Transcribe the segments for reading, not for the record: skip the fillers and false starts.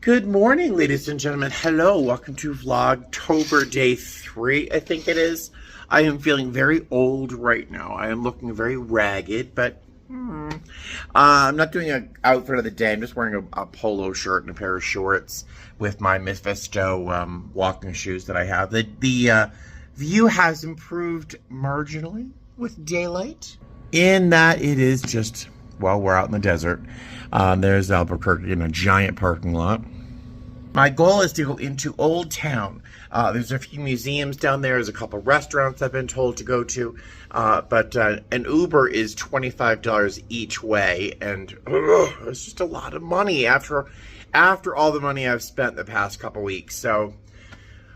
Good morning, ladies and gentlemen. Hello, welcome to Vlogtober Day 3, I think it is. I am feeling very old right now. I am looking very ragged, but I'm not doing an outfit of the day. I'm just wearing a polo shirt and a pair of shorts with my Mephisto walking shoes that I have. The view has improved marginally with daylight, in that it is just, well, we're out in the desert. There's Albuquerque in a giant parking lot. My goal is to go into Old Town. There's a few museums down there. There's a couple restaurants I've been told to go to. But an Uber is $25 each way. And it's just a lot of money after all the money I've spent the past couple weeks. So,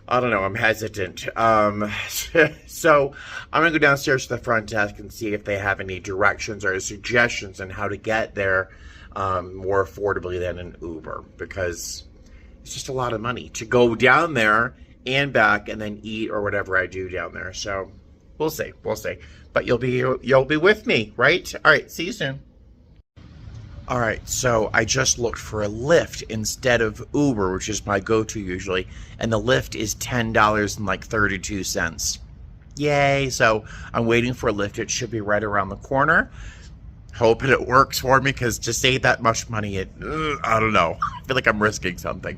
I don't know. I'm hesitant. So, I'm going to go downstairs to the front desk and see if they have any directions or suggestions on how to get there more affordably than an Uber. Because it's just a lot of money to go down there and back and then eat or whatever I do down there. So we'll see. But you'll be with me, right? All right, see you soon. All right, so I just looked for a Lyft instead of Uber, which is my go-to usually, and the Lyft is $10.32. Yay! So I'm waiting for a Lyft. It should be right around the corner. Hoping it works for me, because to save that much money, I don't know. I feel like I'm risking something.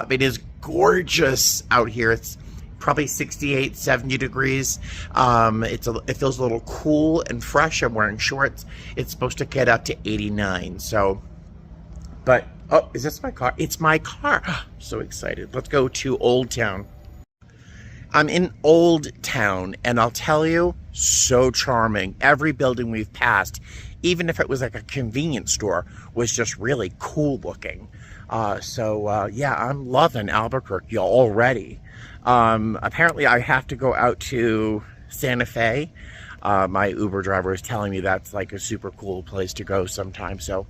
It is gorgeous out here. It's probably 68, 70 degrees. It feels a little cool and fresh. I'm wearing shorts. It's supposed to get up to 89. So, but, oh, is this my car? It's my car. So excited. Let's go to Old Town. I'm in Old Town, and I'll tell you, so charming. Every building we've passed, even if it was like a convenience store, was just really cool looking. Yeah, I'm loving Albuquerque already. Apparently I have to go out to Santa Fe. My Uber driver is telling me that's like a super cool place to go sometime. So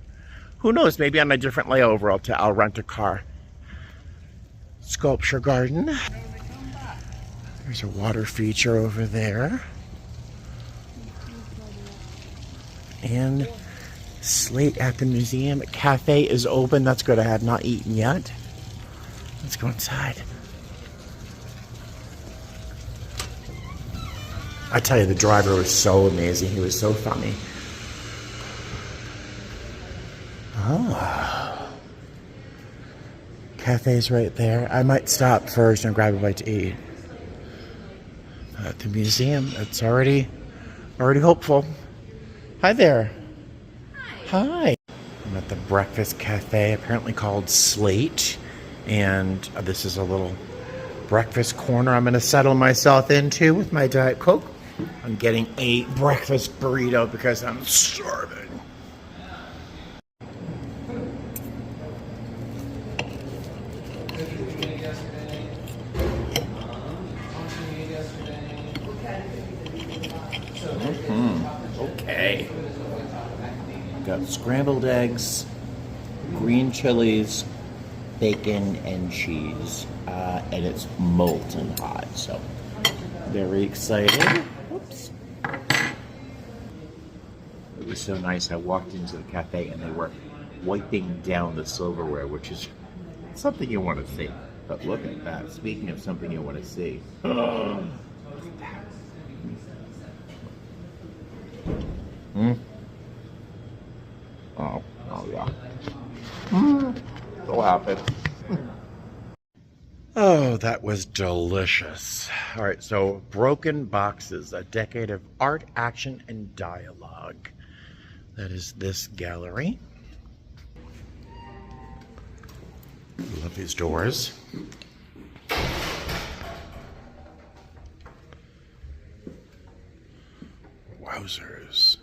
who knows, maybe on a different layover I'll rent a car. Sculpture Garden. There's a water feature over there. And slate at the museum. Cafe is open. That's good. I have not eaten yet. Let's go inside. I tell you, the driver was so amazing. He was so funny. Oh. Cafe's right there. I might stop first and grab a bite to eat. At the museum, it's already hopeful. Hi there. Hi. I'm at the breakfast cafe, apparently called Slate. And this is a little breakfast corner I'm going to settle myself into with my Diet Coke. I'm getting a breakfast burrito because I'm starving. Okay. Got scrambled eggs, green chilies, bacon, and cheese. And it's molten hot, so very excited. Oops. It was so nice. I walked into the cafe and they were wiping down the silverware, which is something you want to see. But look at that. Speaking of something you want to see. Look at that. Oh yeah. So happy. Oh, that was delicious. All right, so Broken Boxes, a decade of art, action, and dialogue. That is this gallery. Love these doors. Wowzers.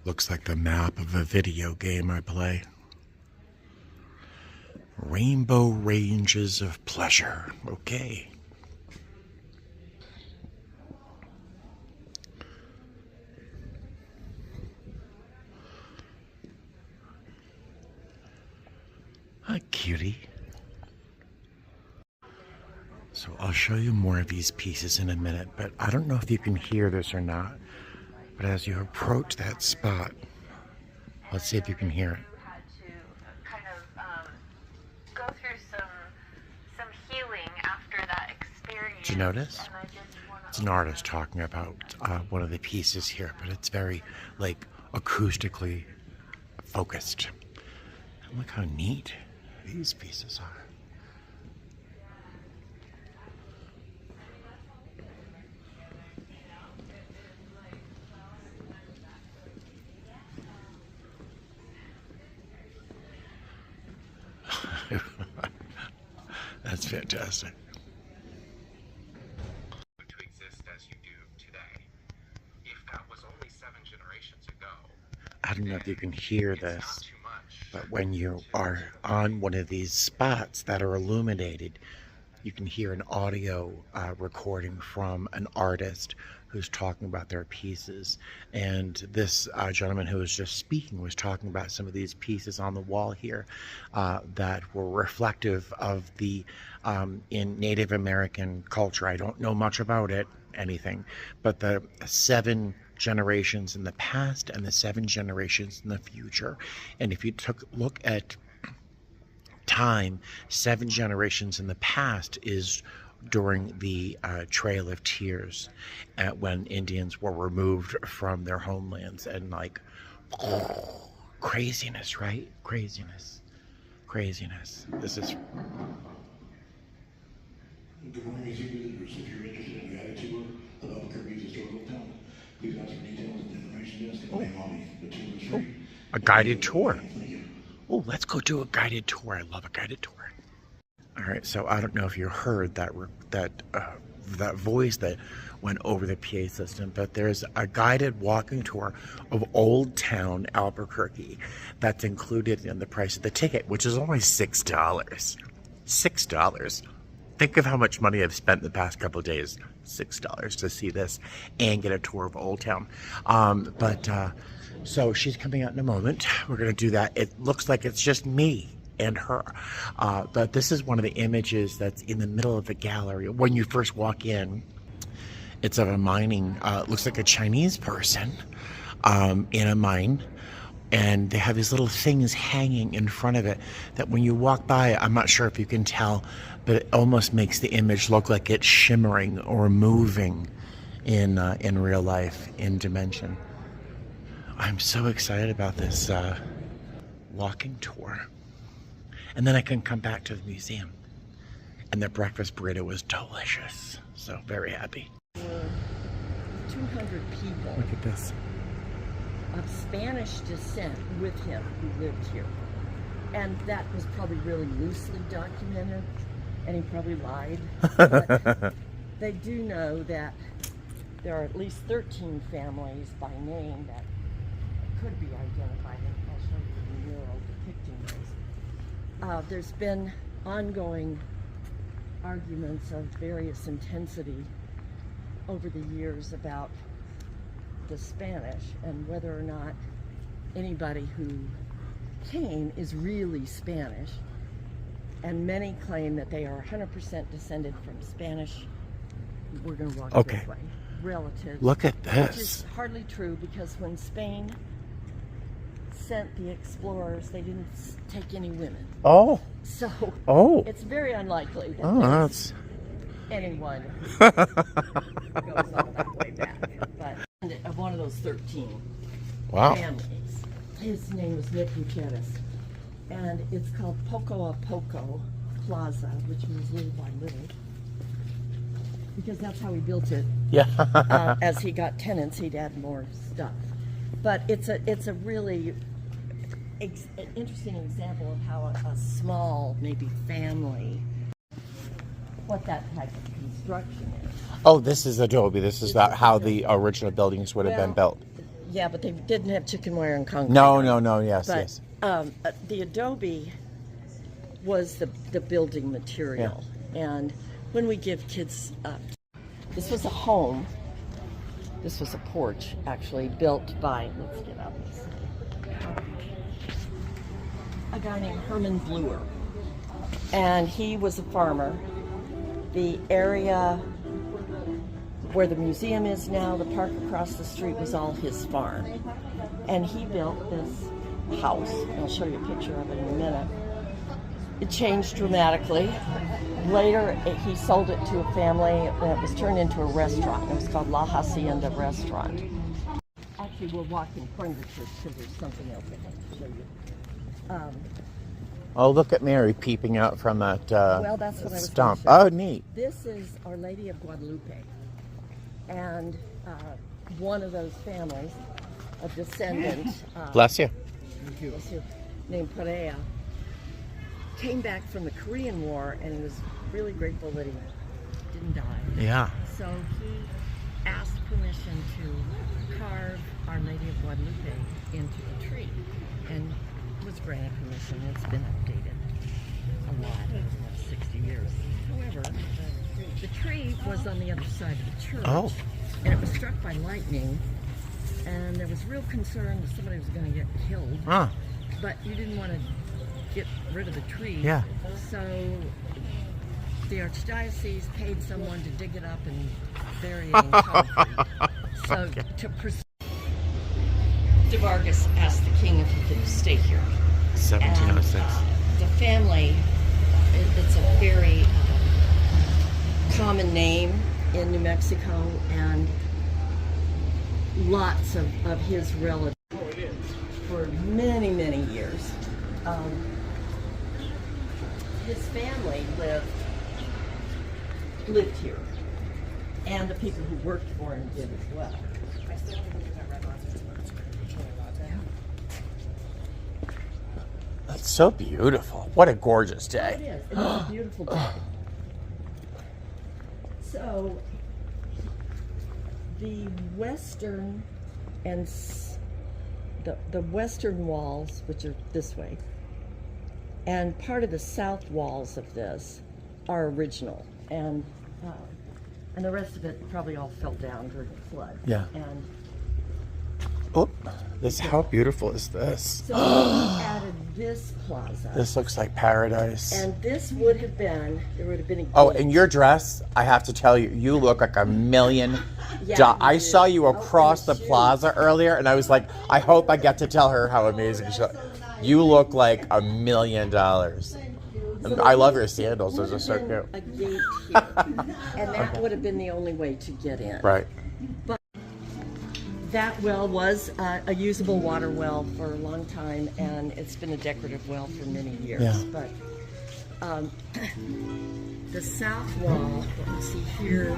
Looks like the map of a video game I play. Rainbow Ranges of Pleasure. Okay. Hi, cutie. So I'll show you more of these pieces in a minute, but I don't know if you can hear this or not. But as you approach that spot, let's see if you can hear it. Had to kind of go through some healing after that experience. Did you notice? It's an artist talking about one of the pieces here, but it's very like acoustically focused. And look how neat these pieces are. That's fantastic. To exist as you do today. If that was only 7 generations ago, I don't know if you can hear it's this, not too much. but when you are on one of these spots that are illuminated, you can hear an audio recording from an artist who's talking about their pieces. And this gentleman who was just speaking was talking about some of these pieces on the wall here that were reflective of the in Native American culture. I don't know much about it, anything, but the 7 generations in the past and the 7 generations in the future. And if you took a look at time, 7 generations in the past is during the Trail of Tears, when Indians were removed from their homelands, and like craziness, right? Craziness. This is. Good morning, esteemed visitors. If you're interested in a guided tour of Albuquerque's historical town, please ask for details at the information desk in the main lobby. The tour is free. A guided tour. Thank you. Oh, let's go do a guided tour. I love a guided tour. All right, so I don't know if you heard that voice that went over the PA system, but there's a guided walking tour of Old Town Albuquerque that's included in the price of the ticket, which is only $6. $6. Think of how much money I've spent the past couple of days. $6 to see this and get a tour of Old Town. So she's coming out in a moment. We're going to do that. It looks like it's just me and her. But this is one of the images that's in the middle of the gallery. When you first walk in, it's of a mining, looks like a Chinese person in a mine. And they have these little things hanging in front of it that when you walk by, I'm not sure if you can tell, but it almost makes the image look like it's shimmering or moving in real life, in dimension. I'm so excited about this walking tour. And then I can come back to the museum. And the breakfast burrito was delicious. So very happy. 200 people Look at this. of Spanish descent with him who lived here. And that was probably really loosely documented, and he probably lied. But they do know that there are at least 13 families by name that could be identified, and I'll show you the mural depicting those. There's been ongoing arguments of various intensity over the years about the Spanish and whether or not anybody who came is really Spanish. And many claim that they are 100% descended from Spanish. We're going to walk this way. Relatives. Look at Which is this. hardly true, because when Spain sent the explorers, they didn't take any women. Oh. So Oh. it's very unlikely that Oh, there's that's. anyone who goes all that way back. But of one of those 13 Wow. families, his name was Nick Gutierrez, and it's called Poco a Poco Plaza, which means little by little, because that's how he built it. Yeah. As he got tenants, he'd add more stuff. But it's a really interesting example of how a small, maybe family, what that type of construction is. Oh, this is adobe. This is how the original buildings would have been built. Yeah, but they didn't have chicken wire and concrete. No. Yes, But yes. the adobe was the building material. And when we give kids, this was a home. This was a porch, actually, built by, let's get out this, a guy named Herman Bluer. And he was a farmer The area where the museum is now, the park across the street, was all his farm. And he built this house. I'll show you a picture of it in a minute. It changed dramatically. Later, he sold it to a family, and it was turned into a restaurant. It was called La Hacienda Restaurant. Actually, we're walking from the church because there's something else I want to show you. Oh, look at Mary peeping out from that Well, that's what I was stump. gonna show Oh, neat. This is Our Lady of Guadalupe. And one of those families, a descendant, Bless you. named Perea, came back from the Korean War and he was really grateful that he didn't die. Yeah. So he asked permission to carve Our Lady of Guadalupe into the tree and was granted permission. It's been updated a lot in the last 60 years. However, the tree was on the other side of the church. Oh. And it was struck by lightning, and there was real concern that somebody was going to get killed. Huh. But you didn't want to get rid of the tree. Yeah. So the archdiocese paid someone to dig it up and bury it in concrete. So to pursue, de Vargas asked the king if he could stay here. 1706. And, the family, it's a very common name in New Mexico, and lots of his relatives for many, many years. His family lived here, and the people who worked for him did as well. That's so beautiful. What a gorgeous It day. is. It is a beautiful day. So, the western and the western walls, which are this way, and part of the south walls of this are original, and the rest of it probably all fell down during the flood. Yeah. And Oh, how beautiful is this? so we added this plaza, This looks like paradise. and this would have been a Oh, gate. and your dress, I have to tell you, you look like a million. Yeah, I you saw do. you Oh, across and the shoes. plaza earlier, and I was like, I hope I get to tell her how amazing she looks. You look like $1 million. And I love your sandals; those are so Would have cute. been a gate here, and that would have been the only way to get in. Right. That well was a usable water well for a long time, and it's been a decorative well for many years. Yeah. But the south wall, what you see here,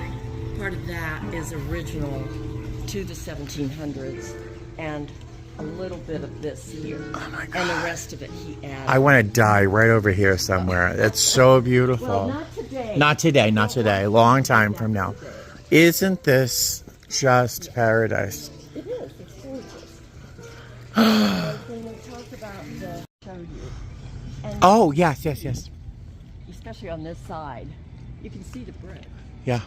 part of that is original to the 1700s, and a little bit of this here. Oh my God. And the rest of it he added. I want to die right over here somewhere. It's so beautiful. Well, not today. Not today, not today. A long time from now. Today. Isn't this just paradise? It is. It's gorgeous. And when we talk about the show you, and Oh, yes. especially on this side, you can see the brick, Yeah.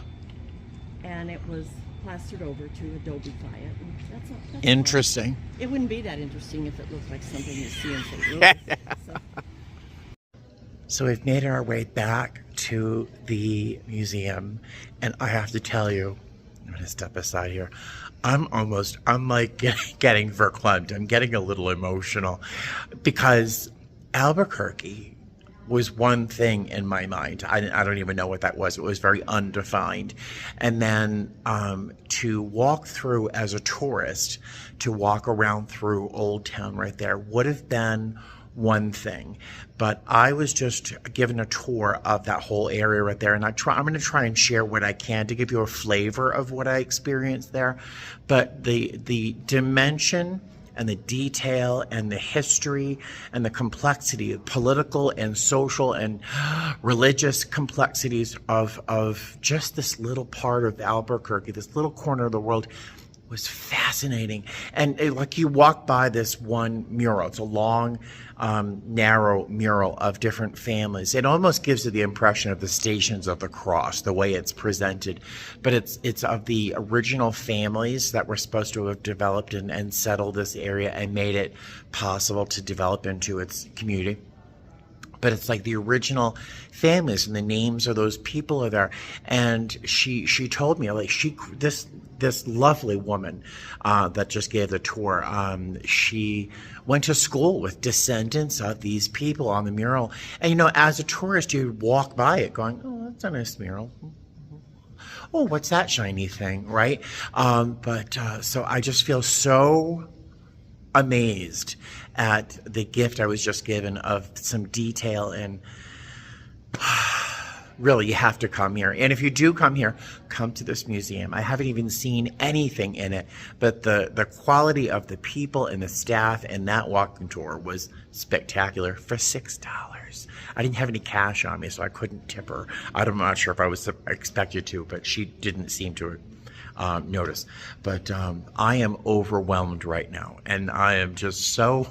and it was plastered over to adobe by it. And that's Interesting. fine. It wouldn't be that interesting if it looked like something you see in St. Louis. So, So we've made our way back to the museum, and I have to tell you, I'm going to step aside here. I'm like getting verklempt. I'm getting a little emotional because Albuquerque was one thing in my mind. I don't even know what that was. It was very undefined. And then to walk through as a tourist, to walk around through Old Town right there would have been one thing. But I was just given a tour of that whole area right there, and I'm going to try and share what I can to give you a flavor of what I experienced there. But the dimension and the detail and the history and the complexity, political and social and religious complexities of just this little part of Albuquerque, this little corner of the world, was fascinating. And like you walk by this one mural, it's a long, narrow mural of different families. It almost gives you the impression of the Stations of the Cross, the way it's presented. But it's of the original families that were supposed to have developed and settled this area and made it possible to develop into its community. but it's like the original families and the names of those people are there. And she told me, like, this lovely woman that just gave the tour, she went to school with descendants of these people on the mural. And, you know, as a tourist, you'd walk by it going, oh, that's a nice mural. Oh, what's that shiny thing, right? So I just feel so amazed at the gift I was just given of some detail, and really, you have to come here. And if you do come here, come to this museum. I haven't even seen anything in it, but the quality of the people and the staff and that walking tour was spectacular for $6. I didn't have any cash on me, so I couldn't tip her. I'm not sure if I was expected to, but she didn't seem to notice. But I am overwhelmed right now, and I am just so,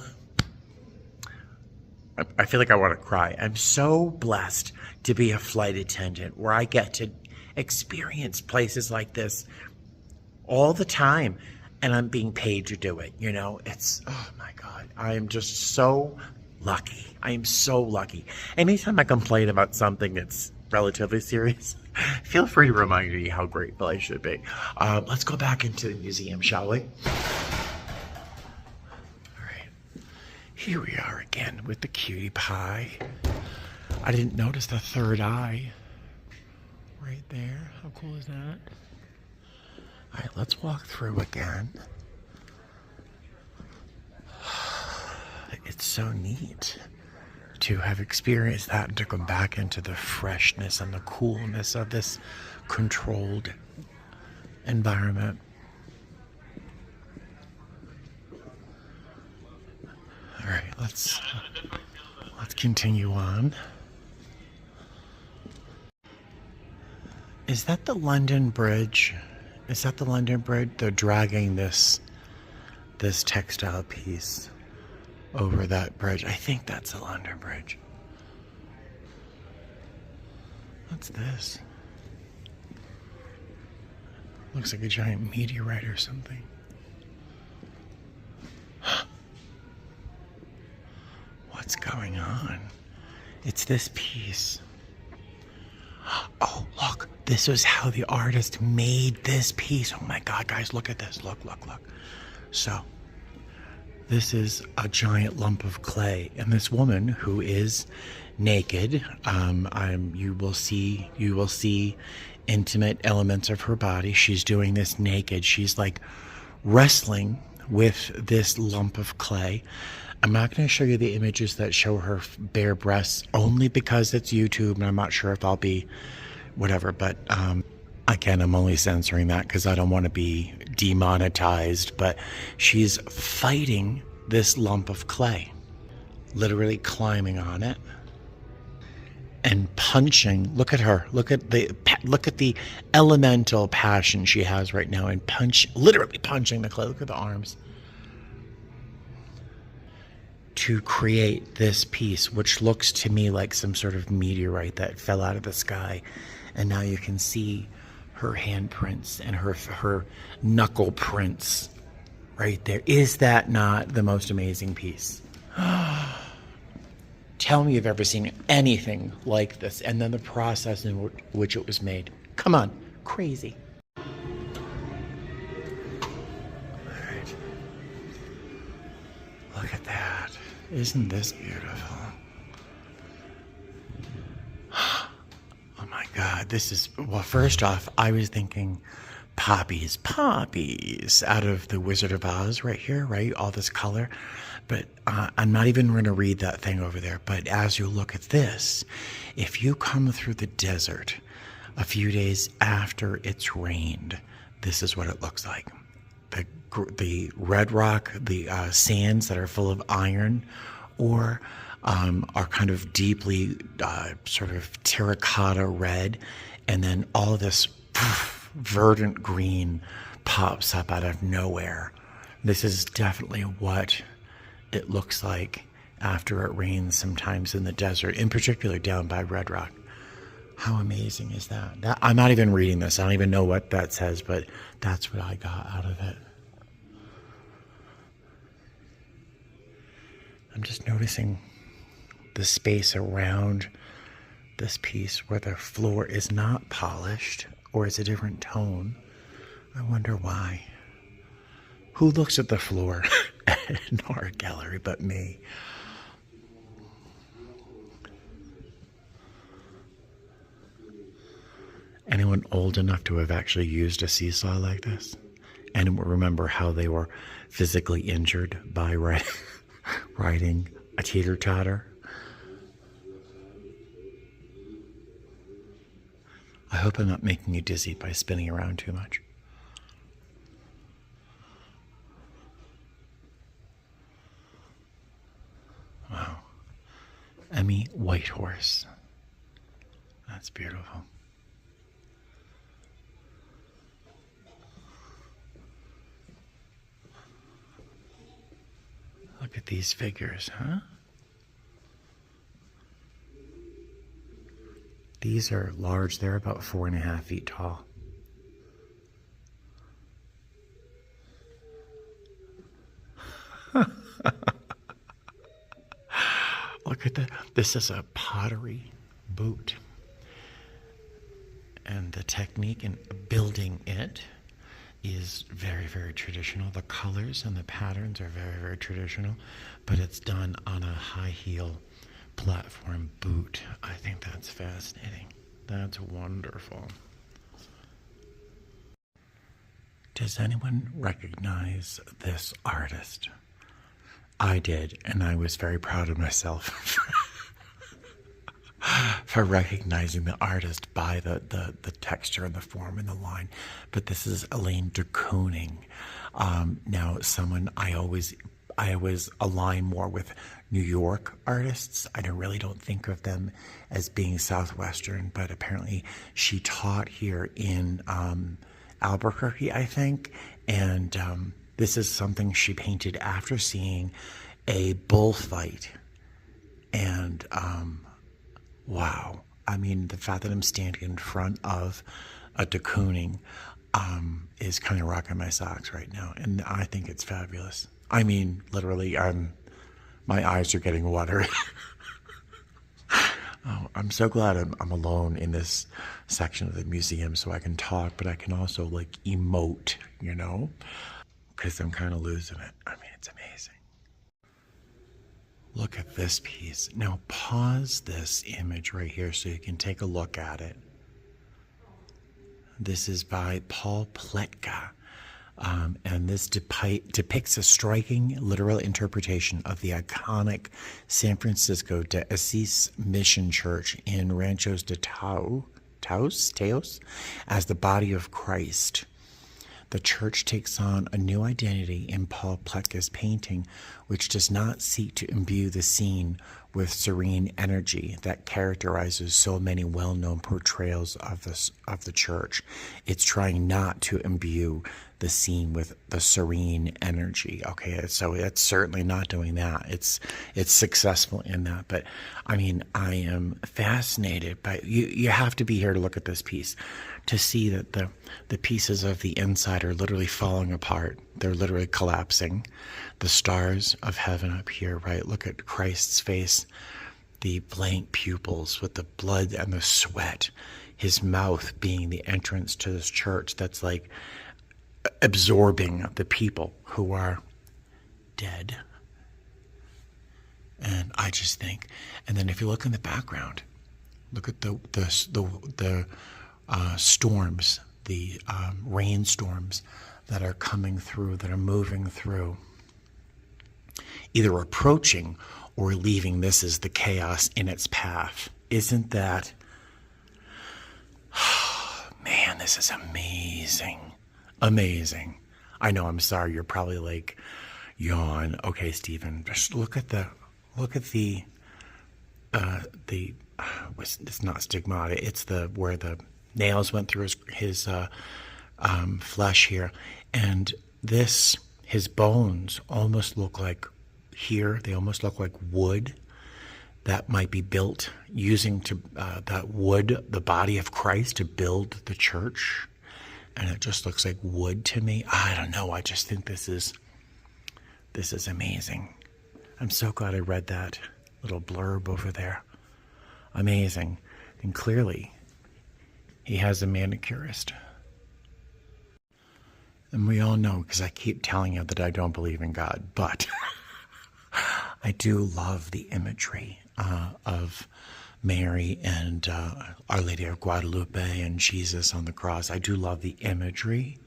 I feel like I want to cry. I'm so blessed to be a flight attendant where I get to experience places like this all the time, and I'm being paid to do it. You know, it's, oh my God, I am just so lucky. I am so lucky. Anytime I complain about something that's relatively serious, feel free to remind me how grateful I should be. Let's go back into the museum, shall we? All right. Here we are again with the cutie pie. I didn't notice the third eye right there. How cool is that? All right, let's walk through again. It's so neat to have experienced that and to come back into the freshness and the coolness of this controlled environment. All right, let's continue on. Is that the London Bridge? Is that the London Bridge? They're dragging this textile piece over that bridge. I think that's the London Bridge. What's this? Looks like a giant meteorite or something. What's going on? It's this piece. Oh, look. This was how the artist made this piece. Oh my God, guys, look at this. Look. So, this is a giant lump of clay, and this woman who is naked, you will see intimate elements of her body. She's doing this naked. She's like wrestling with this lump of clay. I'm not going to show you the images that show her bare breasts, only because it's YouTube, and I'm not sure if I'll be whatever, but again, I'm only censoring that because I don't want to be demonetized. But she's fighting this lump of clay, literally climbing on it and punching. Look at her. Look at the elemental passion she has right now, and literally punching the clay. Look at the arms to create this piece, which looks to me like some sort of meteorite that fell out of the sky. And now you can see her handprints and her knuckle prints right there. Is that not the most amazing piece? Tell me you've ever seen anything like this, and then the process in which it was made. Come on, crazy. All right. Look at that. Isn't this beautiful? Oh my God, this is, well, first off, I was thinking poppies out of the Wizard of Oz right here, right? All this color. But I'm not even going to read that thing over there. But as you look at this, if you come through the desert a few days after it's rained, this is what it looks like. The red rock, the sands that are full of iron, or are kind of deeply sort of terracotta red, and then all of this verdant green pops up out of nowhere. This is definitely what it looks like after it rains sometimes in the desert, in particular down by Red Rock. How amazing is that? I'm not even reading this. I don't even know what that says, but that's what I got out of it. I'm just noticing the space around this piece where the floor is not polished or is a different tone. I wonder why. Who looks at the floor in our gallery but me? Anyone old enough to have actually used a seesaw like this? And remember how they were physically injured by riding a teeter-totter? I hope I'm not making you dizzy by spinning around too much. Wow. Emmy Whitehorse. That's beautiful. Look at these figures, huh? These are large. They're about 4.5 feet tall. Look at that. This is a pottery boot. And the technique in building it is very, very traditional. The colors and the patterns are very, very traditional, but it's done on a high heel platform boot. I think that's fascinating. That's wonderful. Does anyone recognize this artist? I did, and I was very proud of myself for recognizing the artist by the texture and the form and the line. But this is Elaine de Kooning. Now, someone I always align more with New York artists. I really don't think of them as being Southwestern, but apparently she taught here in Albuquerque, I think, and this is something she painted after seeing a bullfight. And wow, I mean, the fact that I'm standing in front of a de Kooning is kind of rocking my socks right now, and I think it's fabulous. I mean, literally, my eyes are getting watery. Oh, I'm so glad I'm alone in this section of the museum so I can talk, but I can also like emote, you know, because I'm kind of losing it. I mean, it's amazing. Look at this piece. Now pause this image right here so you can take a look at it. This is by Paul Pletka. And this depicts a striking literal interpretation of the iconic San Francisco de Asís Mission Church in Ranchos de Taos as the body of Christ. The church takes on a new identity in Paul Pletka's painting, which does not seek to imbue the scene with serene energy that characterizes so many well-known portrayals of the church. It's trying not to imbue the scene with the serene energy. Okay, so it's certainly not doing that. It's successful in that. But I mean, I am fascinated by you have to be here to look at this piece to see that the pieces of the inside are literally falling apart. They're literally collapsing. The stars of heaven up here, right? Look at Christ's face, the blank pupils with the blood and the sweat, his mouth being the entrance to this church that's like absorbing the people who are dead. And I just think, and then if you look in the background, look at the storms, the rainstorms that are coming through, that are moving through, either approaching or leaving. This is the chaos in its path. Isn't that, man, this is amazing. Amazing. I know, I'm sorry, you're probably like, yawn. Okay, Stephen, just look at the it's not stigmata, it's where the nails went through his flesh here, and his bones almost look like they almost look like wood that might be built using that wood, the body of Christ, to build the church. And it just looks like wood to me. I don't know. I just think this is amazing. I'm so glad I read that little blurb over there. Amazing. And clearly, he has a manicurist. And we all know, because I keep telling you that I don't believe in God, but I do love the imagery of Mary and Our Lady of Guadalupe and Jesus on the cross. I do love the imagery.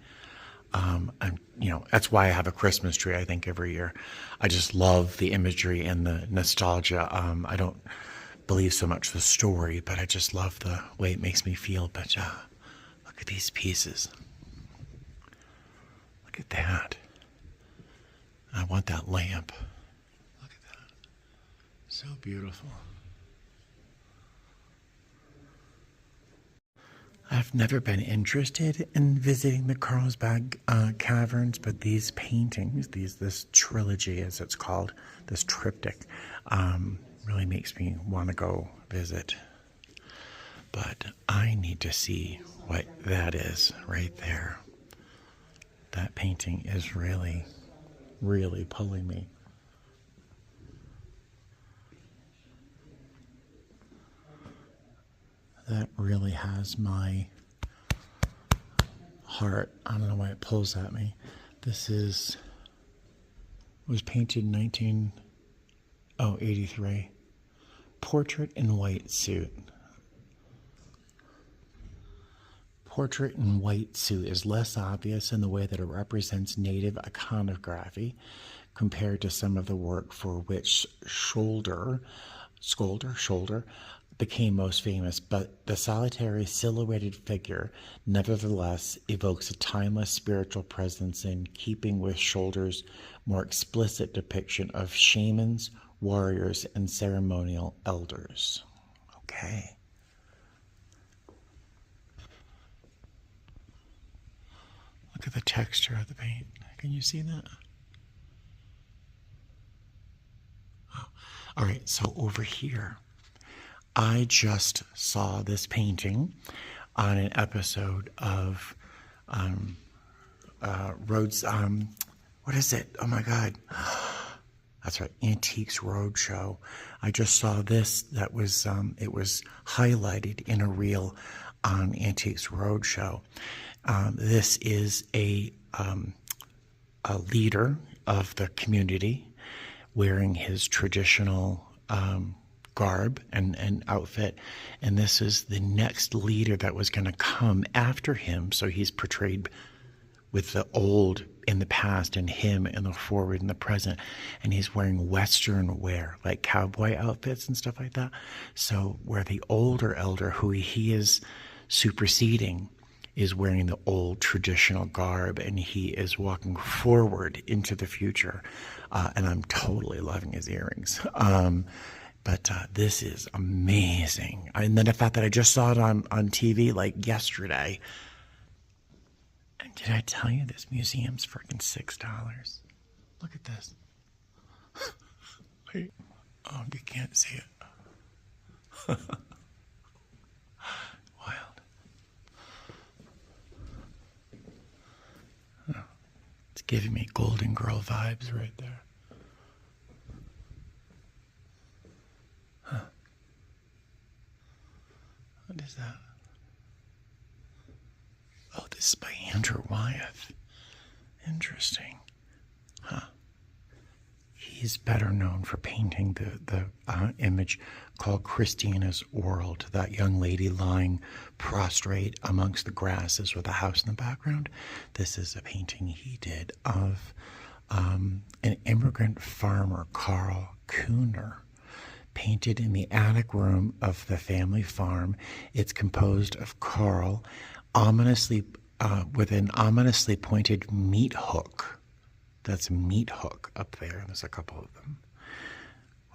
And, you know, that's why I have a Christmas tree, I think, every year. I just love the imagery and the nostalgia. I don't believe so much the story, but I just love the way it makes me feel. But look at these pieces. Look at that. I want that lamp. Look at that. So beautiful. I've never been interested in visiting the Carlsbad Caverns, but these paintings, this trilogy as it's called, this triptych, really makes me want to go visit. But I need to see what that is right there. That painting is really, really pulling me. That really has my heart. I don't know why it pulls at me. This was painted in 1983. Portrait in white suit. Portrait in white suit is less obvious in the way that it represents native iconography compared to some of the work for which Scholder became most famous, but the solitary silhouetted figure nevertheless evokes a timeless spiritual presence in keeping with Scholder's more explicit depiction of shamans, warriors, and ceremonial elders. Okay. Look at the texture of the paint. Can you see that? Oh. All right, so over here, I just saw this painting on an episode of Rhodes. What is it? Oh my God. That's right, Antiques Roadshow. I just saw this. That was it was highlighted in a reel on Antiques Roadshow. This is a leader of the community wearing his traditional garb and outfit, and this is the next leader that was going to come after him. So he's portrayed with the old in the past and him in the forward and the present, and he's wearing Western wear, like cowboy outfits and stuff like that. So where the older elder, who he is superseding, is wearing the old traditional garb, and he is walking forward into the future, and I'm totally loving his earrings. But this is amazing. And then the fact that I just saw it on TV like yesterday. And did I tell you this museum's freaking $6? Look at this. Wait. Oh, you can't see it. Wild. Oh, it's giving me Golden Girl vibes right there. What is that? Oh, this is by Andrew Wyeth. Interesting. Huh. He's better known for painting the image called Christina's World, that young lady lying prostrate amongst the grasses with a house in the background. This is a painting he did of an immigrant farmer, Carl Kuhner, painted in the attic room of the family farm. It's composed of Carl with an ominously pointed meat hook. That's a meat hook up there. There's a couple of them.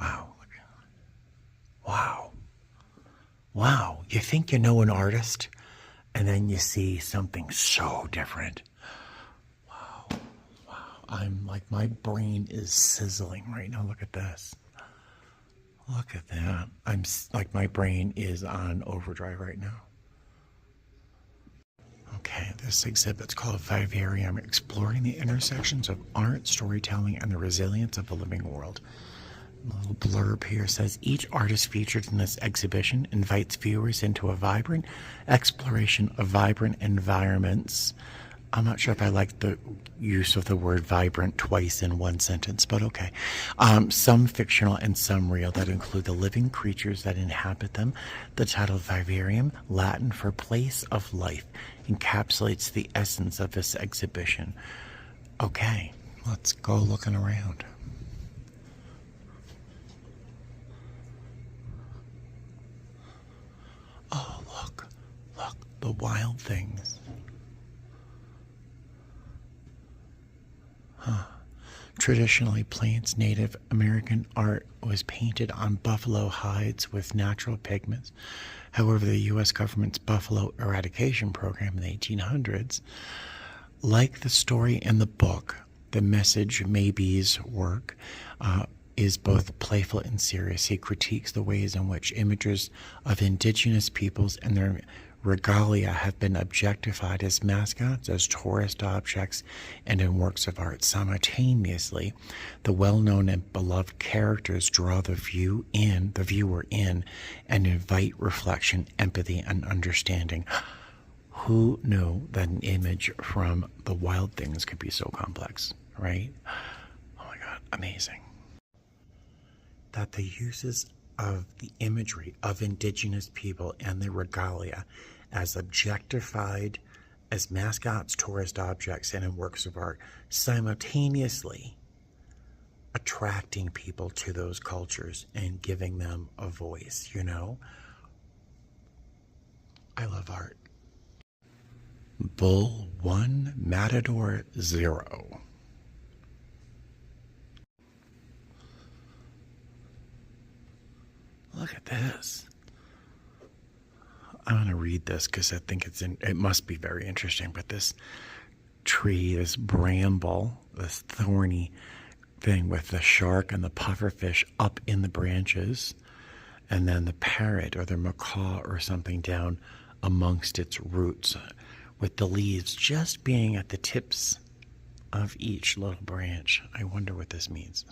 Wow. Wow. Wow. You think you know an artist, and then you see something so different. Wow. Wow. I'm like, my brain is sizzling right now. Look at this. Look at that. I'm like, my brain is on overdrive right now. Okay, this exhibit's called Vivarium, exploring the intersections of art, storytelling, and the resilience of the living world. A little blurb here says, each artist featured in this exhibition invites viewers into a vibrant exploration of vibrant environments. I'm not sure if I like the use of the word vibrant twice in one sentence, but okay. Some fictional and some real that include the living creatures that inhabit them. The title Vivarium, Latin for place of life, encapsulates the essence of this exhibition. Okay, let's go looking around. Oh, look, the wild things. Traditionally, Plains Native American art was painted on buffalo hides with natural pigments. However, the U.S. government's buffalo eradication program in the 1800s, like the story in the book, the message Maybe's work is both playful and serious. He critiques the ways in which images of indigenous peoples and their regalia have been objectified as mascots, as tourist objects, and in works of art. Simultaneously, the well-known and beloved characters draw the viewer in, and invite reflection, empathy, and understanding. Who knew that an image from the wild things could be so complex, right? Oh my God, amazing. That the uses of the imagery of indigenous people and their regalia as objectified as mascots, tourist objects, and in works of art, simultaneously attracting people to those cultures and giving them a voice, you know? I love art. Bull 1, Matador 0. Look at this. I'm going to read this because I think it must be very interesting. But this tree, this bramble, this thorny thing with the shark and the pufferfish up in the branches, and then the parrot or the macaw or something down amongst its roots, with the leaves just being at the tips of each little branch. I wonder what this means.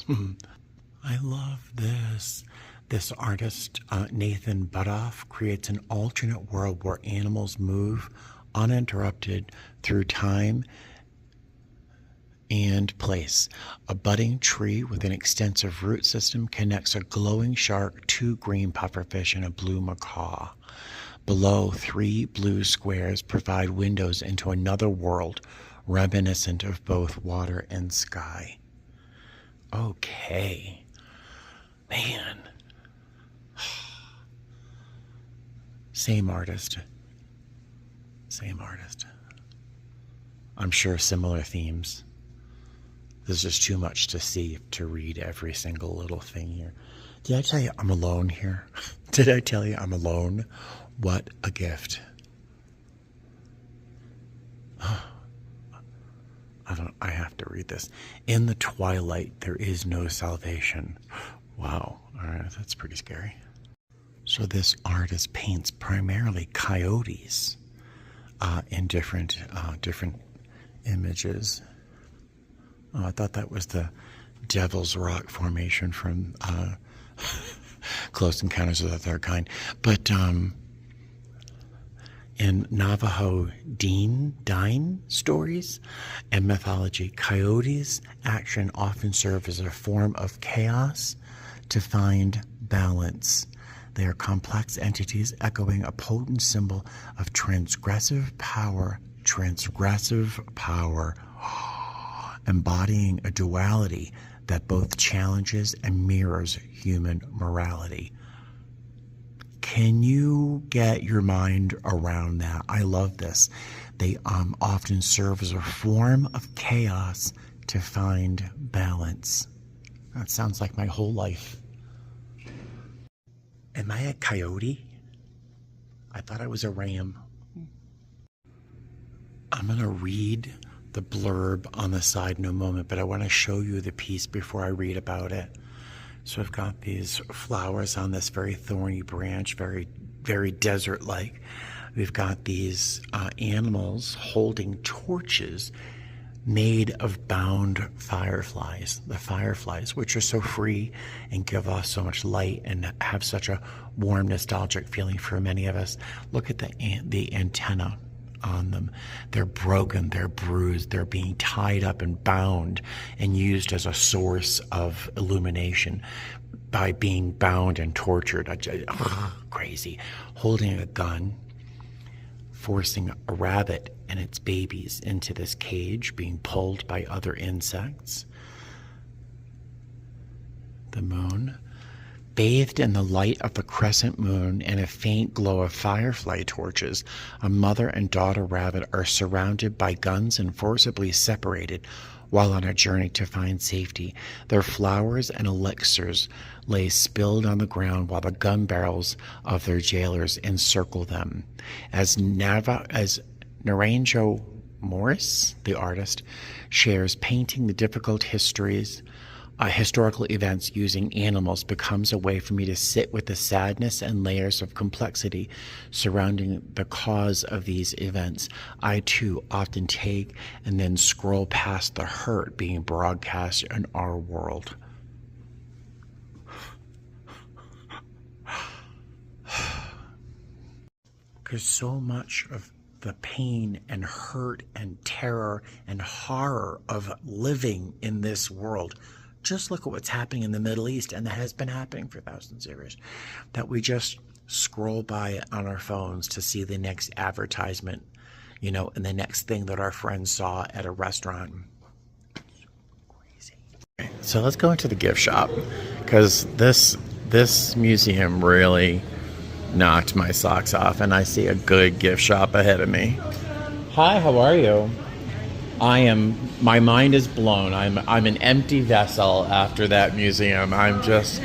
I love this. This artist, Nathan Budoff, creates an alternate world where animals move uninterrupted through time and place. A budding tree with an extensive root system connects a glowing shark, 2 green pufferfish, and a blue macaw. Below, 3 blue squares provide windows into another world reminiscent of both water and sky. Okay. Man. Same artist. I'm sure similar themes. There's just too much to see to read every single little thing here. Did I tell you I'm alone here? Did I tell you I'm alone? What a gift. I have to read this. In the twilight, there is no salvation. Wow. All right, that's pretty scary. So this artist paints primarily coyotes in different images. Oh, I thought that was the Devil's Rock formation from Close Encounters of the Third Kind. But in Navajo Dine stories and mythology, coyotes' action often serve as a form of chaos to find balance. They are complex entities echoing a potent symbol of transgressive power, embodying a duality that both challenges and mirrors human morality. Can you get your mind around that? I love this. They often serve as a form of chaos to find balance. That sounds like my whole life. Am I a coyote? I thought I was a ram. I'm going to read the blurb on the side in a moment, but I want to show you the piece before I read about it. So I've got these flowers on this very thorny branch, very, very desert-like. We've got these animals holding torches made of bound fireflies. The fireflies, which are so free and give off so much light and have such a warm, nostalgic feeling for many of us. Look at the antenna on them. They're broken, they're bruised, they're being tied up and bound and used as a source of illumination by being bound and tortured. Crazy. Holding a gun, forcing a rabbit and its babies into this cage, being pulled by other insects. The moon, bathed in the light of the crescent moon and a faint glow of firefly torches, a mother and daughter rabbit are surrounded by guns and forcibly separated while on a journey to find safety. Their flowers and elixirs lay spilled on the ground while the gun barrels of their jailers encircle them. As Naranjo Morris, the artist, shares, painting the difficult historical events using animals becomes a way for me to sit with the sadness and layers of complexity surrounding the cause of these events. I too often take and then scroll past the hurt being broadcast in our world. Because so much of the pain and hurt and terror and horror of living in this world, just look at what's happening in the Middle East, and that has been happening for thousands of years, that we just scroll by on our phones to see the next advertisement, you know, and the next thing that our friends saw at a restaurant. Crazy. So let's go into the gift shop, because this museum really knocked my socks off, and I see a good gift shop ahead of me. Hi, how are you? My mind is blown. I'm an empty vessel after that museum. I just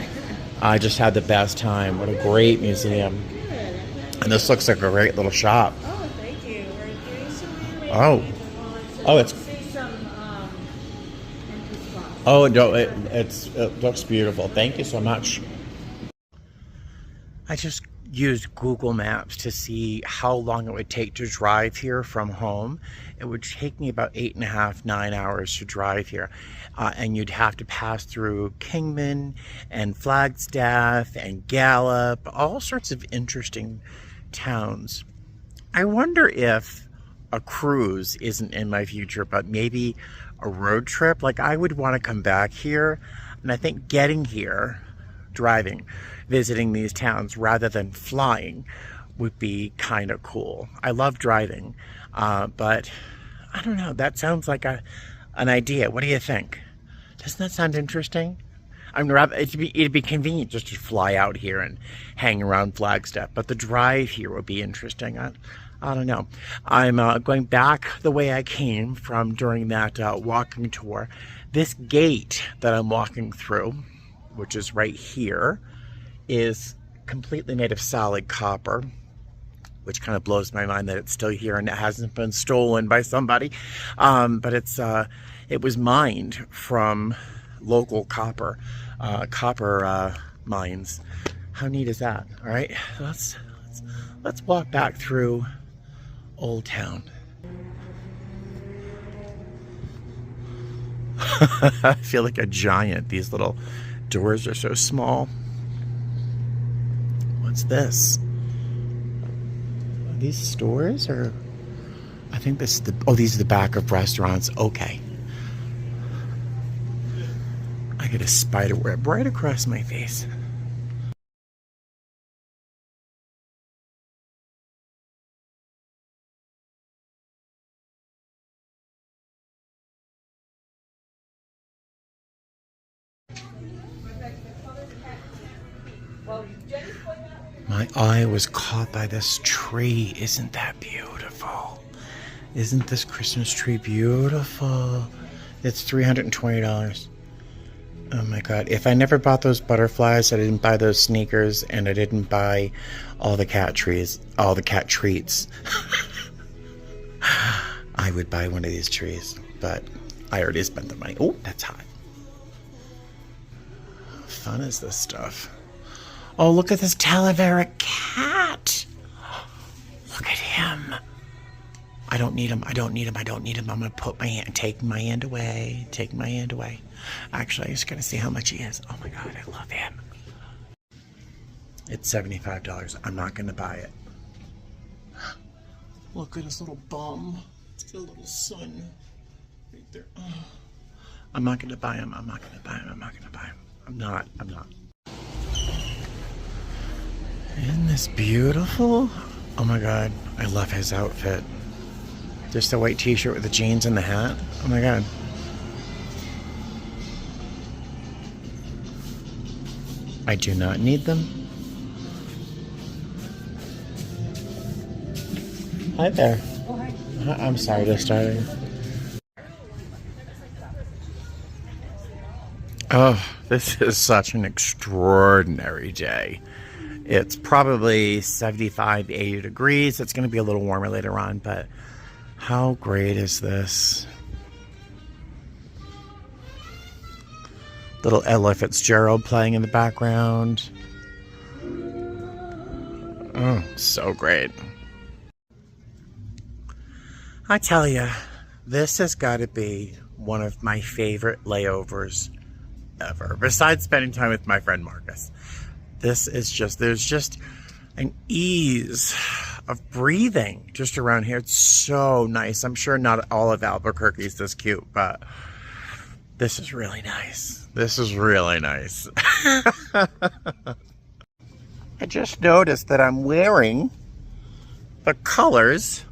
had the best time. What a great museum. And this looks like a great little shop. Oh, thank you. We're doing some it's oh no, it looks beautiful. Thank you so much. I just used Google Maps to see how long it would take to drive here from home. It would take me about 8.5, 9 hours to drive here. And you'd have to pass through Kingman and Flagstaff and Gallup, all sorts of interesting towns. I wonder if a cruise isn't in my future, but maybe a road trip. Like, I would want to come back here, and I think getting here, driving, visiting these towns rather than flying would be kind of cool. I love driving, but I don't know. That sounds like an idea. What do you think? Doesn't that sound interesting? I mean, it'd be convenient just to fly out here and hang around Flagstaff, but the drive here would be interesting. I don't know. I'm going back the way I came from during that walking tour. This gate that I'm walking through, which is right here, is completely made of solid copper, which kind of blows my mind that it's still here and it hasn't been stolen by somebody. But it was mined from local copper mines. How neat is that? All right, let's walk back through Old Town. I feel like a giant. These little doors are so small. What's this? Are these stores, or I think this is these are the back of restaurants. Okay. I get a spider web right across my face. My eye was caught by this tree. Isn't that beautiful? Isn't this Christmas tree beautiful? It's $320. Oh my God. If I never bought those butterflies, I didn't buy those sneakers, and I didn't buy all the cat treats, I would buy one of these trees, but I already spent the money. Oh, that's hot. How fun is this stuff? Oh, look at this Talavera cat. Look at him. I don't need him. I don't need him. I don't need him. I'm going to put my hand, take my hand away. Take my hand away. Actually, I'm just going to see how much he is. Oh my God, I love him. It's $75. I'm not going to buy it. Look at his little bum. It's got a little sun right there. Oh. I'm not going to buy him. I'm not going to buy him. I'm not going to buy him. I'm not. Isn't this beautiful? Oh my God, I love his outfit. Just a white t-shirt with the jeans and the hat. Oh my God. I do not need them. Hi there. Oh, hi. I'm sorry to start. Oh, this is such an extraordinary day. It's probably 75, 80 degrees. It's going to be a little warmer later on, but how great is this? Little Ella Fitzgerald playing in the background. Oh, so great. I tell you, this has got to be one of my favorite layovers ever, besides spending time with my friend Marcus. This is just, there's just an ease of breathing just around here. It's so nice. I'm sure not all of Albuquerque is this cute, but this is really nice. This is really nice. I just noticed that I'm wearing the colors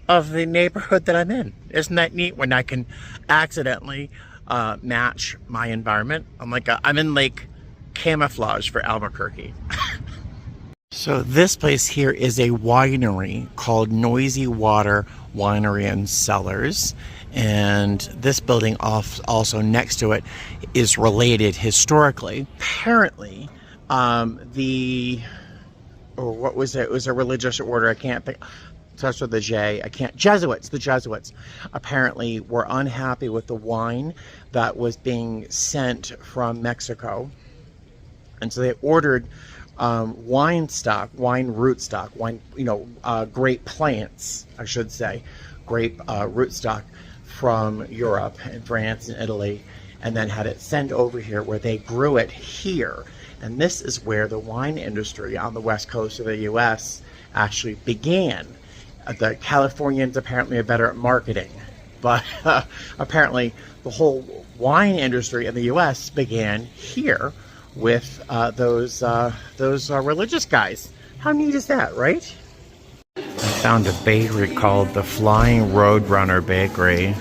of the neighborhood that I'm in. Isn't that neat when I can accidentally match my environment? I'm in like camouflage for Albuquerque. So this place here is a winery called Noisy Water Winery and Cellars, and this building also next to it is related historically. Apparently it was a religious order, I can't think, starts with the J, the Jesuits apparently were unhappy with the wine that was being sent from Mexico. And so they ordered wine rootstock, grape plants, I should say, grape rootstock from Europe and France and Italy, and then had it sent over here where they grew it here. And this is where the wine industry on the west coast of the U.S. actually began. The Californians apparently are better at marketing, but apparently the whole wine industry in the U.S. began here with those religious guys. How neat is that, right? I found a bakery called the Flying Roadrunner Bakery.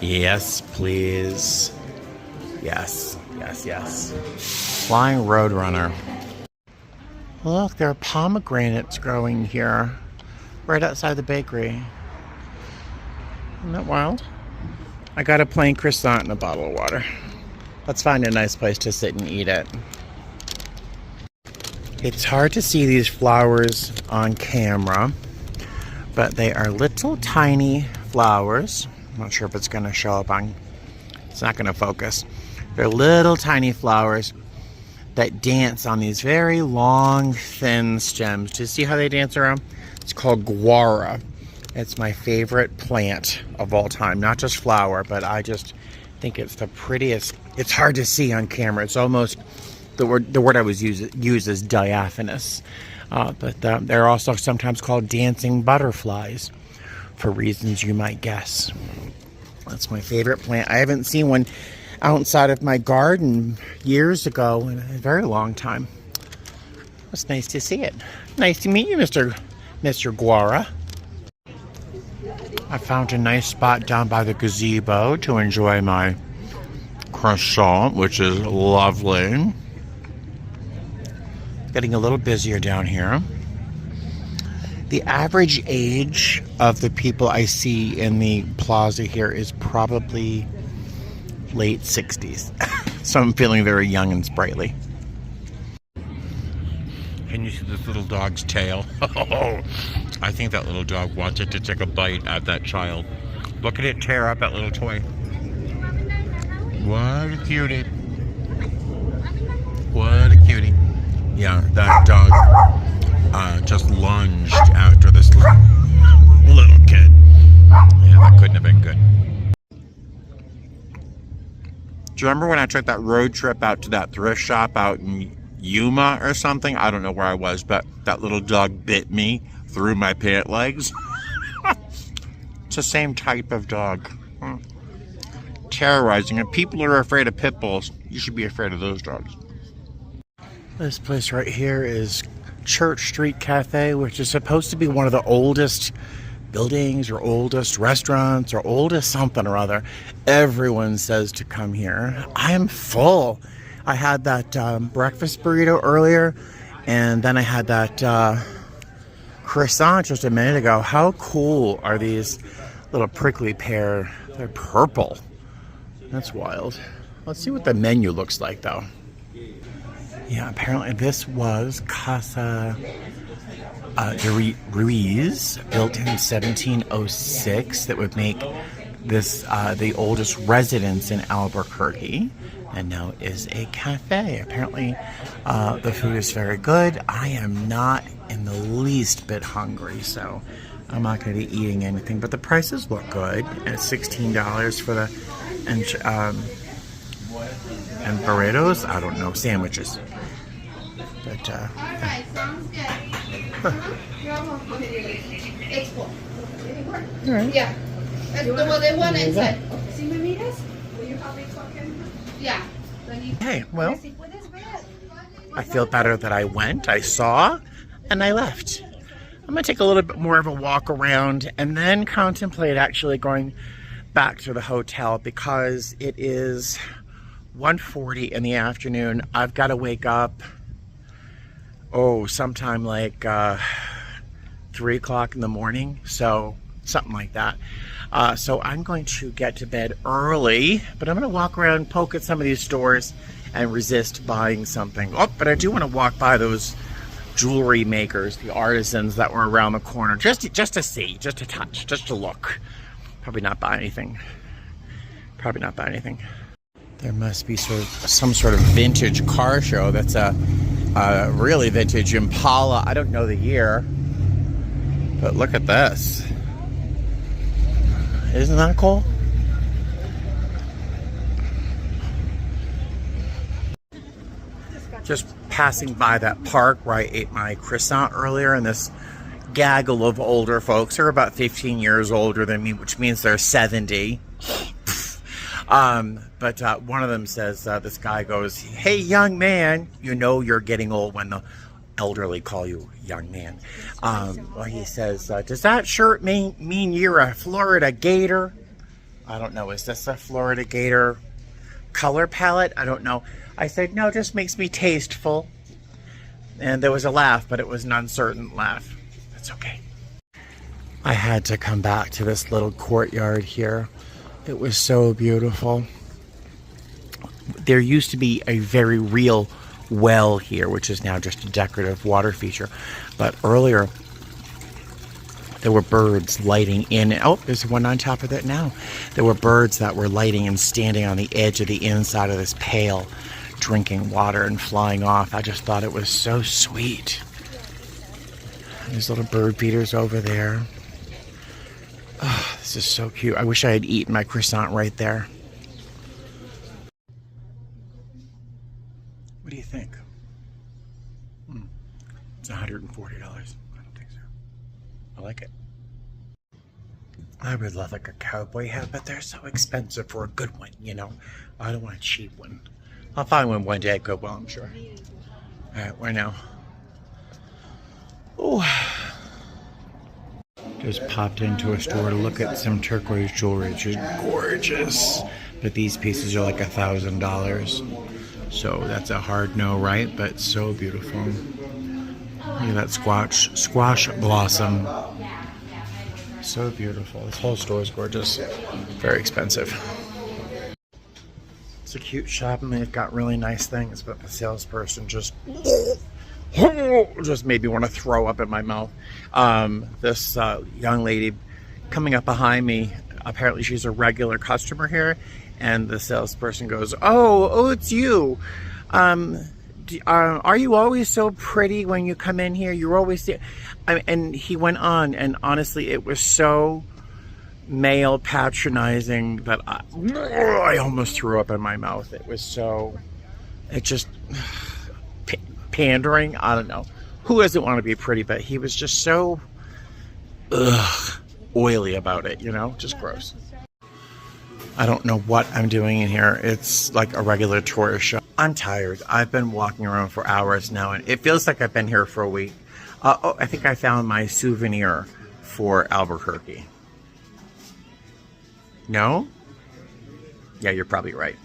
Yes, please. Yes. Flying Roadrunner. Look, there are pomegranates growing here, right outside the bakery. Isn't that wild? I got a plain croissant and a bottle of water. Let's find a nice place to sit and eat it. It's hard to see these flowers on camera, but they are little tiny flowers. I'm not sure if it's going to show up on, it's not going to focus. They're little tiny flowers that dance on these very long, thin stems. Do you see how they dance around? It's called guara. It's my favorite plant of all time. Not just flower, but I just think it's the prettiest. It's hard to see on camera. It's almost, the word I was use is diaphanous. But they're also sometimes called dancing butterflies for reasons you might guess. That's my favorite plant. I haven't seen one outside of my garden years ago in a very long time. It's nice to see it. Nice to meet you, Mr. Guara. I found a nice spot down by the gazebo to enjoy my croissant, which is lovely. It's getting a little busier down here. The average age of the people I see in the plaza here is probably late 60s. So I'm feeling very young and sprightly. Can you see this little dog's tail? Oh, I think that little dog wanted to take a bite at that child. Look at it tear up that little toy. What a cutie. What a cutie. Yeah, that dog just lunged after this little kid. Yeah, that couldn't have been good. Do you remember when I took that road trip out to that thrift shop out in Yuma or something? I don't know where I was, but that little dog bit me through my pant legs. It's the same type of dog. Terrorizing. And people are afraid of pit bulls. You should be afraid of those dogs. This place right here is Church Street Cafe, which is supposed to be one of the oldest buildings or oldest restaurants or oldest something or other. Everyone says to come here. I am full. I had that breakfast burrito earlier, and then I had that croissant just a minute ago. How cool are these little prickly pear? They're purple. That's wild. Let's see what the menu looks like though. Yeah, apparently this was Casa de Ruiz, built in 1706, that would make this the oldest residence in Albuquerque, and now is a cafe. Apparently the food is very good. I am not in the least bit hungry, so I'm not going to be eating anything, but the prices look good. And it's $16 for the and burritos. I don't know, sandwiches. But Alright, sounds good. You're welcome. It's full. all right. Yeah. Well, they want There you inside. go. ¿Sí me miras? Yeah. Hey, well, I feel better that I went, I saw, and I left. I'm going to take a little bit more of a walk around and then contemplate actually going back to the hotel, because it is 1:40 in the afternoon. I've got to wake up, sometime like 3 o'clock in the morning, so something like that. So I'm going to get to bed early, but I'm going to walk around, poke at some of these stores, and resist buying something. Oh, but I do want to walk by those jewelry makers, the artisans that were around the corner, just to see, just to touch, just to look. Probably not buy anything. Probably not buy anything. There must be some sort of vintage car show. That's a really vintage Impala. I don't know the year, but look at this. Isn't that cool? Just passing by that park where I ate my croissant earlier, and this gaggle of older folks. They're about 15 years older than me, which means they're 70. But one of them says, this guy goes, "Hey, young man," you know you're getting old when the elderly call you young man. Well, he says, "Does that shirt mean you're a Florida Gator?" I don't know. Is this a Florida Gator color palette? I don't know. I said, "No, just makes me tasteful." And there was a laugh, but it was an uncertain laugh. That's okay. I had to come back to this little courtyard here. It was so beautiful. There used to be a very real well here, which is now just a decorative water feature. But earlier, there were birds lighting in. Oh, there's one on top of it now. There were birds that were lighting and standing on the edge of the inside of this pail, drinking water and flying off. I just thought it was so sweet. There's little bird feeders over there. Oh, this is so cute. I wish I had eaten my croissant right there. What do you think? It's $140. I don't think so. I like it. I would love like a cowboy hat, but they're so expensive for a good one, you know. I don't want a cheap one. I'll find one day at Goodwill, I'm sure. Alright, where now? Oh. Just popped into a store to look at some turquoise jewelry, which is gorgeous. But these pieces are like $1,000. So that's a hard no, right? But so beautiful. Look at that squash blossom. So beautiful. This whole store is gorgeous. Very expensive. It's a cute shop and they've got really nice things, but the salesperson just made me want to throw up in my mouth. This young lady coming up behind me, apparently she's a regular customer here, and the salesperson goes, oh, it's you. are you always so pretty when you come in here? You're always there. And he went on, and honestly, it was so male patronizing that I almost threw up in my mouth. It was so, it just, pandering. I don't know. Who doesn't want to be pretty? But he was just so oily about it, you know? Just gross. I don't know what I'm doing in here. It's like a regular tourist show. I'm tired. I've been walking around for hours now, and it feels like I've been here for a week. Oh, I think I found my souvenir for Albuquerque. No? Yeah, you're probably right.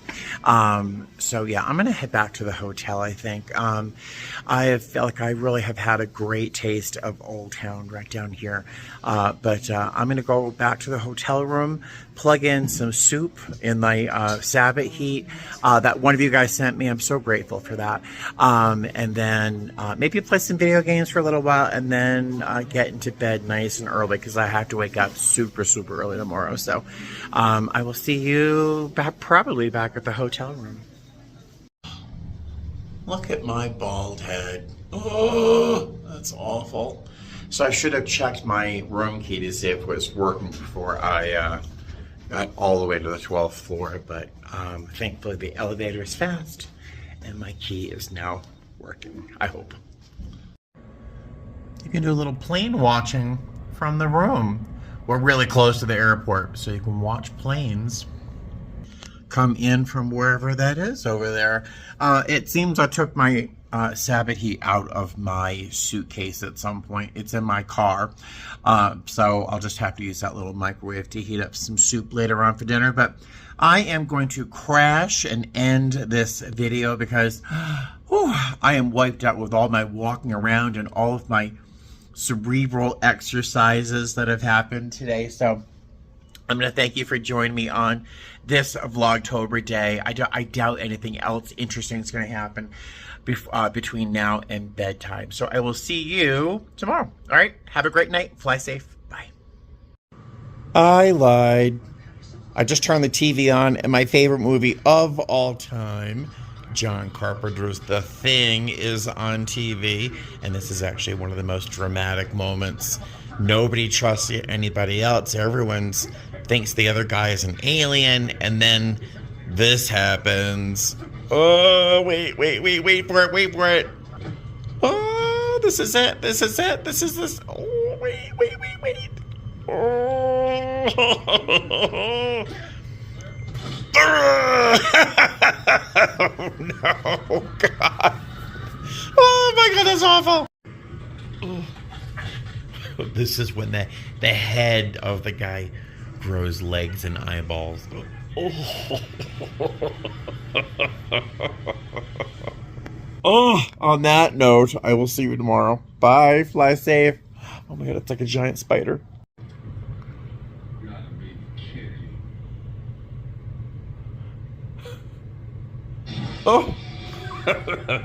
So yeah, I'm gonna head back to the hotel, I think. I have felt like I really have had a great taste of Old Town right down here. But I'm gonna go back to the hotel room, plug in some soup in my Sabbath heat that one of you guys sent me. I'm so grateful for that. And then maybe play some video games for a little while, and then get into bed nice and early because I have to wake up super early tomorrow. So I will see you probably back at the hotel room. Look at my bald head. Oh, that's awful. So I should have checked my room key to see if it was working before I got all the way to the 12th floor, but thankfully the elevator is fast and my key is now working, I hope. You can do a little plane watching from the room. We're really close to the airport, so you can watch planes come in from wherever that is over there. It seems I took my Sabbath heat out of my suitcase at some point. It's in my car, so I'll just have to use that little microwave to heat up some soup later on for dinner. But I am going to crash and end this video because I am wiped out with all my walking around and all of my cerebral exercises that have happened today. So I'm going to thank you for joining me on this Vlogtober day. I doubt anything else interesting is going to happen between now and bedtime. So I will see you tomorrow. All right. Have a great night. Fly safe. Bye. I lied. I just turned the TV on, and my favorite movie of all time, John Carpenter's The Thing, is on TV. And this is actually one of the most dramatic moments. Nobody trusts anybody else. Everyone thinks the other guy is an alien, and then this happens. Oh, wait for it. Oh, this is it. Oh, wait. Oh. Oh, no, God. Oh, my God, that's awful. Oh. This is when the head of the guy grows legs and eyeballs. Oh. Oh, on that note, I will see you tomorrow. Bye, fly safe. Oh my God, it's like a giant spider. Oh.